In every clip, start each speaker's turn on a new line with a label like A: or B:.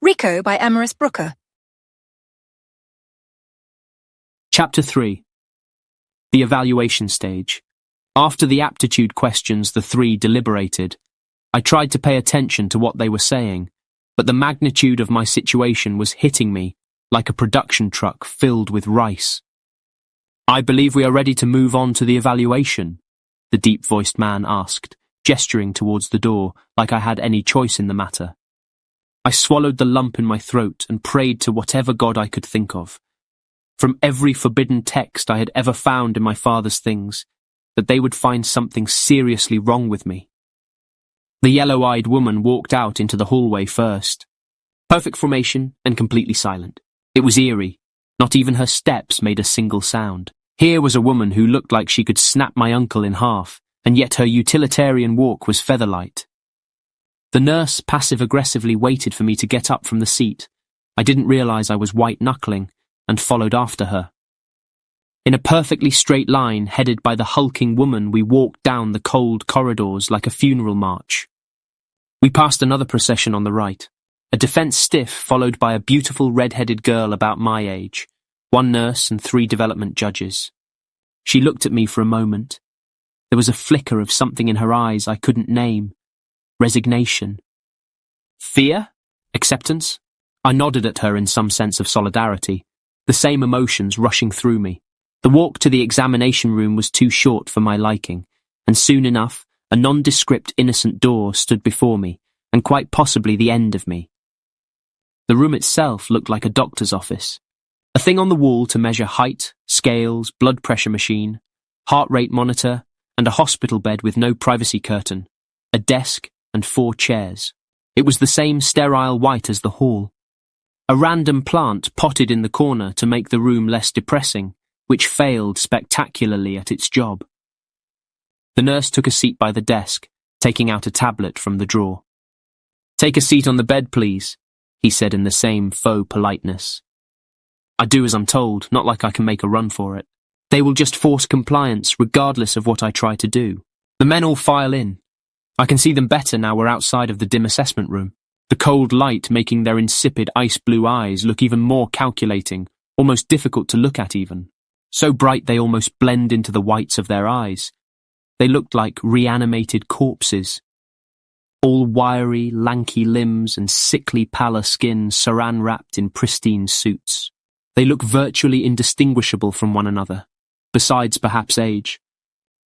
A: RECO by Amaris Brooker.
B: Chapter 3. The evaluation stage. After the aptitude questions, the three deliberated. I tried to pay attention to what they were saying, but the magnitude of my situation was hitting me like a production truck filled with rice. "I believe we are ready to move on to the evaluation," the deep-voiced man asked, gesturing towards the door like I had any choice in the matter. I swallowed the lump in my throat and prayed to whatever God I could think of, from every forbidden text I had ever found in my father's things, that they would find something seriously wrong with me. The yellow-eyed woman walked out into the hallway first. Perfect formation and completely silent. It was eerie. Not even her steps made a single sound. Here was a woman who looked like she could snap my uncle in half, and yet her utilitarian walk was featherlight. The nurse passive-aggressively waited for me to get up from the seat. I didn't realize I was white-knuckling, and followed after her. In a perfectly straight line, headed by the hulking woman, we walked down the cold corridors like a funeral march. We passed another procession on the right, a defense stiff followed by a beautiful red-headed girl about my age, one nurse and 3 development judges. She looked at me for a moment. There was a flicker of something in her eyes I couldn't name. Resignation. Fear? Acceptance? I nodded at her in some sense of solidarity, the same emotions rushing through me. The walk to the examination room was too short for my liking, and soon enough, a nondescript innocent door stood before me, and quite possibly the end of me. The room itself looked like a doctor's office. A thing on the wall to measure height, scales, blood pressure machine, heart rate monitor, and a hospital bed with no privacy curtain, a desk, and 4 chairs. It was the same sterile white as the hall. A random plant potted in the corner to make the room less depressing, which failed spectacularly at its job. The nurse took a seat by the desk, taking out a tablet from the drawer. "Take a seat on the bed, please," he said in the same faux politeness. "I do as I'm told, not like I can make a run for it. They will just force compliance regardless of what I try to do." The men all file in. I can see them better now we're outside of the dim assessment room, the cold light making their insipid ice-blue eyes look even more calculating, almost difficult to look at even. So bright they almost blend into the whites of their eyes. They looked like reanimated corpses. All wiry, lanky limbs and sickly pallor skin saran-wrapped in pristine suits. They look virtually indistinguishable from one another, besides perhaps age.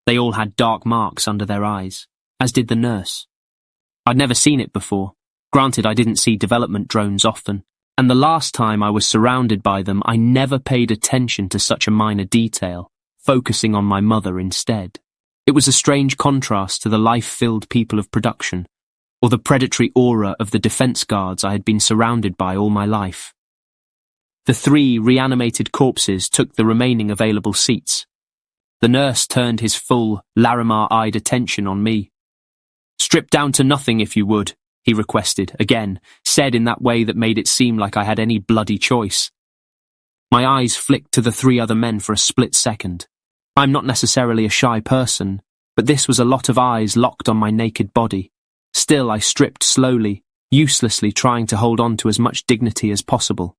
B: They all had dark marks under their eyes, as did the nurse. I'd never seen it before. Granted, I didn't see development drones often, and the last time I was surrounded by them, I never paid attention to such a minor detail, focusing on my mother instead. It was a strange contrast to the life-filled people of production, or the predatory aura of the defense guards I had been surrounded by all my life. The 3 reanimated corpses took the remaining available seats. The nurse turned his full, Larimar-eyed attention on me. "Strip down to nothing if you would," he requested, again, said in that way that made it seem like I had any bloody choice. My eyes flicked to the 3 other men for a split second. I'm not necessarily a shy person, but this was a lot of eyes locked on my naked body. Still, I stripped slowly, uselessly trying to hold on to as much dignity as possible.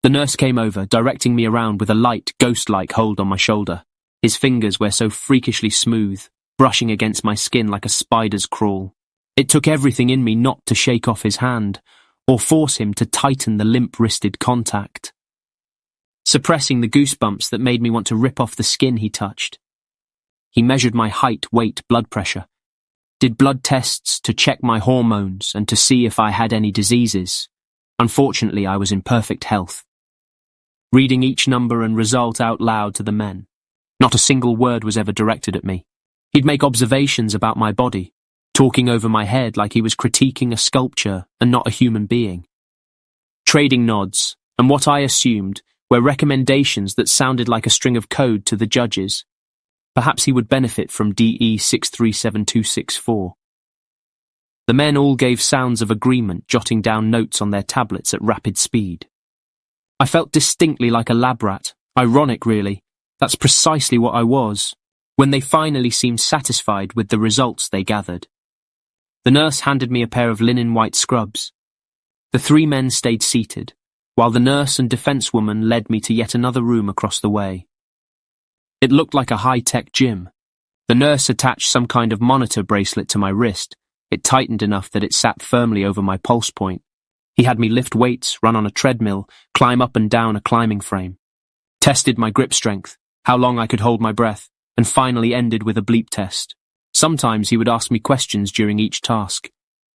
B: The nurse came over, directing me around with a light, ghost-like hold on my shoulder. His fingers were so freakishly smooth, brushing against my skin like a spider's crawl. It took everything in me not to shake off his hand, or force him to tighten the limp-wristed contact, suppressing the goosebumps that made me want to rip off the skin he touched. He measured my height, weight, blood pressure, did blood tests to check my hormones and to see if I had any diseases. Unfortunately, I was in perfect health. Reading each number and result out loud to the men. Not a single word was ever directed at me. He'd make observations about my body, talking over my head like he was critiquing a sculpture and not a human being. Trading nods, and what I assumed were recommendations that sounded like a string of code to the judges. Perhaps he would benefit from DE 637264. The men all gave sounds of agreement, jotting down notes on their tablets at rapid speed. I felt distinctly like a lab rat. Ironic, really. That's precisely what I was, when they finally seemed satisfied with the results they gathered. The nurse handed me a pair of linen white scrubs. The three men stayed seated, while the nurse and defence woman led me to yet another room across the way. It looked like a high-tech gym. The nurse attached some kind of monitor bracelet to my wrist. It tightened enough that it sat firmly over my pulse point. He had me lift weights, run on a treadmill, climb up and down a climbing frame. Tested my grip strength, how long I could hold my breath, and finally ended with a bleep test. Sometimes he would ask me questions during each task.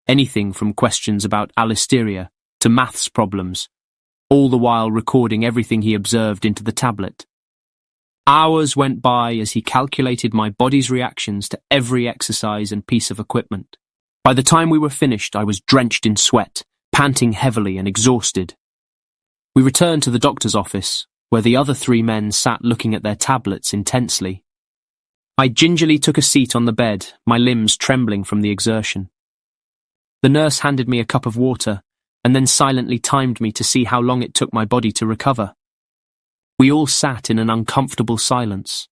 B: Anything from questions about alisteria to maths problems, all the while recording everything he observed into the tablet. Hours went by as he calculated my body's reactions to every exercise and piece of equipment. By the time we were finished, I was drenched in sweat, panting heavily and exhausted. We returned to the doctor's office, where the other three men sat looking at their tablets intensely. I gingerly took a seat on the bed, my limbs trembling from the exertion. The nurse handed me a cup of water, and then silently timed me to see how long it took my body to recover. We all sat in an uncomfortable silence,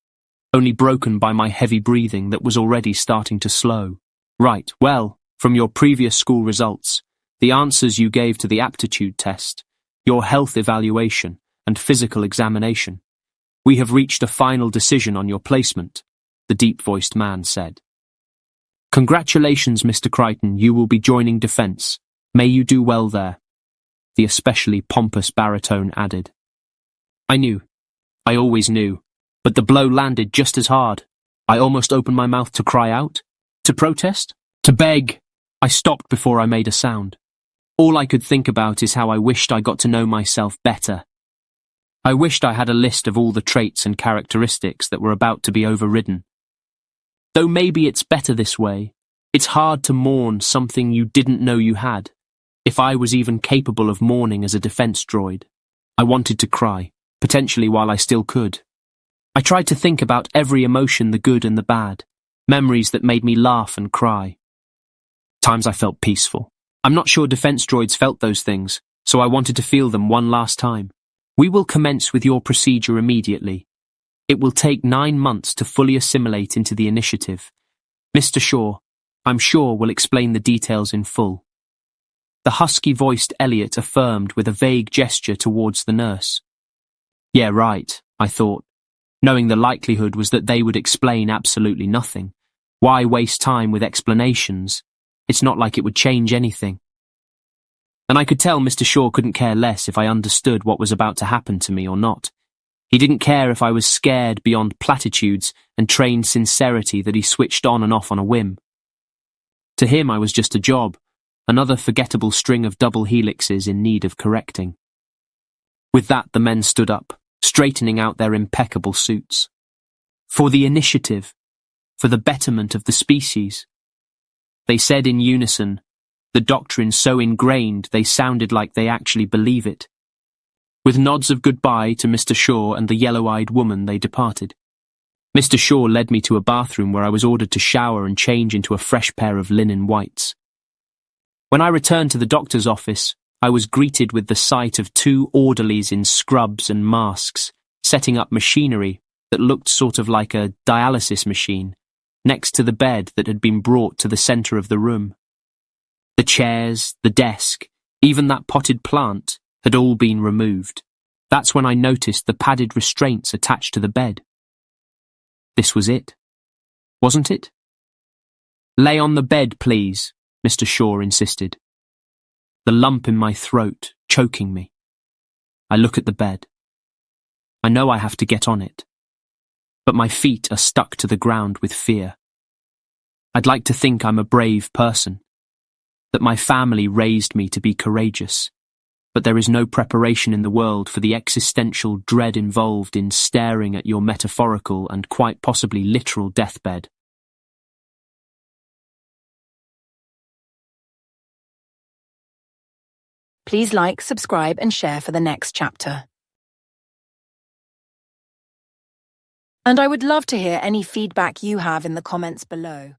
B: only broken by my heavy breathing that was already starting to slow. Right, well, from your previous school results, the answers you gave to the aptitude test, your health evaluation, and physical examination, we have reached a final decision on your placement, the deep-voiced man said. Congratulations, Mr. Crichton, you will be joining defence. May you do well there, the especially pompous baritone added. I knew. I always knew. But the blow landed just as hard. I almost opened my mouth to cry out, to protest, to beg. I stopped before I made a sound. All I could think about is how I wished I got to know myself better. I wished I had a list of all the traits and characteristics that were about to be overridden. Though maybe it's better this way, it's hard to mourn something you didn't know you had. If I was even capable of mourning as a defense droid, I wanted to cry, potentially while I still could. I tried to think about every emotion, the good and the bad, memories that made me laugh and cry. Times I felt peaceful. I'm not sure defense droids felt those things, so I wanted to feel them one last time. We will commence with your procedure immediately. It will take 9 months to fully assimilate into the initiative. Mr. Shaw, I'm sure, will explain the details in full. The husky-voiced Elliot affirmed with a vague gesture towards the nurse. Yeah, right, I thought, knowing the likelihood was that they would explain absolutely nothing. Why waste time with explanations? It's not like it would change anything. And I could tell Mr. Shaw couldn't care less if I understood what was about to happen to me or not. He didn't care if I was scared beyond platitudes and trained sincerity that he switched on and off on a whim. To him I was just a job, another forgettable string of double helixes in need of correcting. With that, the men stood up, straightening out their impeccable suits. For the initiative, for the betterment of the species. They said in unison, the doctrine so ingrained they sounded like they actually believe it. With nods of goodbye to Mr. Shaw and the yellow-eyed woman, they departed. Mr. Shaw led me to a bathroom where I was ordered to shower and change into a fresh pair of linen whites. When I returned to the doctor's office, I was greeted with the sight of 2 orderlies in scrubs and masks, setting up machinery that looked sort of like a dialysis machine, next to the bed that had been brought to the centre of the room. The chairs, the desk, even that potted plant had all been removed. That's when I noticed the padded restraints attached to the bed. This was it, wasn't it? Lay on the bed, please, Mr. Shaw insisted. The lump in my throat choking me. I look at the bed. I know I have to get on it, but my feet are stuck to the ground with fear. I'd like to think I'm a brave person, that my family raised me to be courageous, but there is no preparation in the world for the existential dread involved in staring at your metaphorical and quite possibly literal deathbed.
A: Please like, subscribe, and share for the next chapter. And I would love to hear any feedback you have in the comments below.